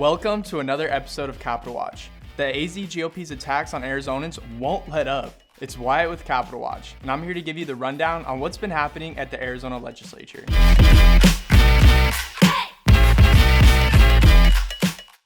Welcome to another episode of Capital Watch. The AZ GOP's attacks on Arizonans won't let up. It's Wyatt with Capital Watch, and I'm here to give you the rundown on what's been happening at the Arizona legislature.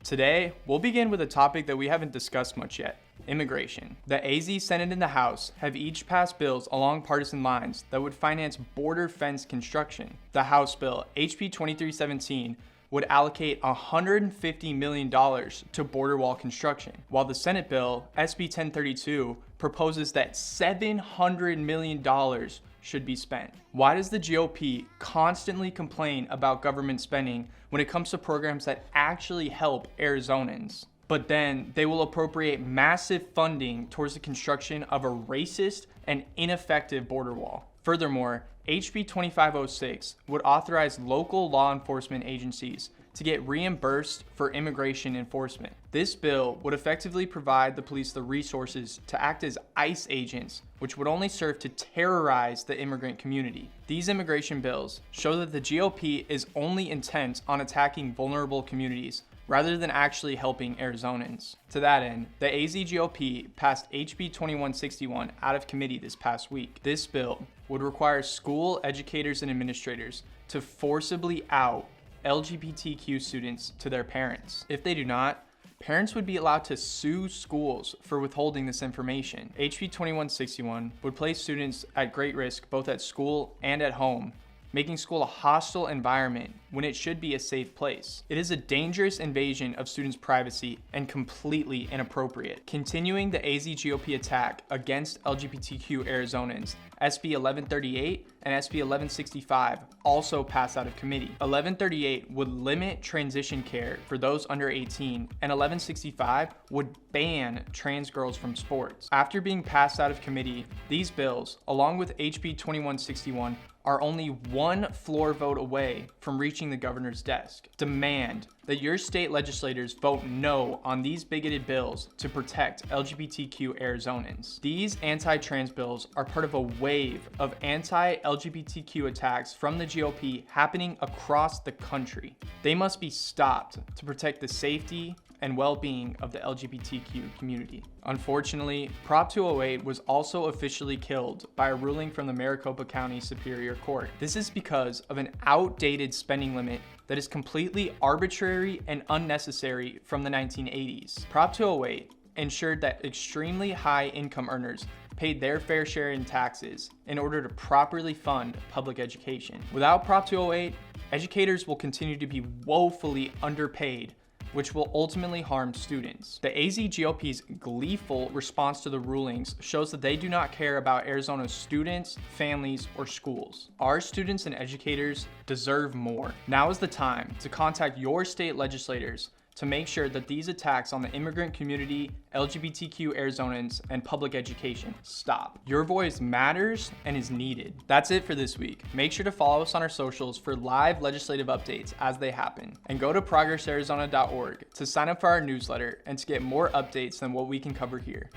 Today, we'll begin with a topic that we haven't discussed much yet, immigration. The AZ Senate and the House have each passed bills along partisan lines that would finance border fence construction. The House bill, HB 2317, would allocate $150 million to border wall construction, while the Senate bill, SB 1032, proposes that $700 million should be spent. Why does the GOP constantly complain about government spending when it comes to programs that actually help Arizonans? But then they will appropriate massive funding towards the construction of a racist and ineffective border wall. Furthermore, HB 2506 would authorize local law enforcement agencies to get reimbursed for immigration enforcement. This bill would effectively provide the police the resources to act as ICE agents, which would only serve to terrorize the immigrant community. These immigration bills show that the GOP is only intent on attacking vulnerable communities rather than actually helping Arizonans. To that end, the AZ GOP passed HB 2161 out of committee this past week. This bill would require school educators and administrators to forcibly out LGBTQ students to their parents. If they do not, parents would be allowed to sue schools for withholding this information. HB 2161 would place students at great risk both at school and at home, making school a hostile environment when it should be a safe place. It is a dangerous invasion of students' privacy and completely inappropriate. Continuing the AZ GOP attack against LGBTQ Arizonans, SB 1138 and SB 1165 also passed out of committee. 1138 would limit transition care for those under 18, and 1165 would ban trans girls from sports. After being passed out of committee, these bills, along with HB 2161, are only one floor vote away from reaching the governor's desk. Demand that your state legislators vote no on these bigoted bills to protect LGBTQ Arizonans. These anti-trans bills are part of a wave of anti-LGBTQ attacks from the GOP happening across the country. They must be stopped to protect the safety and well-being of the LGBTQ community. Unfortunately, Prop 208 was also officially killed by a ruling from the Maricopa County Superior Court. This is because of an outdated spending limit that is completely arbitrary and unnecessary from the 1980s. Prop 208 ensured that extremely high income earners paid their fair share in taxes in order to properly fund public education. Without Prop 208, educators will continue to be woefully underpaid, which will ultimately harm students. The AZ GOP's gleeful response to the rulings shows that they do not care about Arizona's students, families, or schools. Our students and educators deserve more. Now is the time to contact your state legislators to make sure that these attacks on the immigrant community, LGBTQ Arizonans, and public education stop. Your voice matters and is needed. That's it for this week. Make sure to follow us on our socials for live legislative updates as they happen. And go to progressarizona.org to sign up for our newsletter and to get more updates than what we can cover here.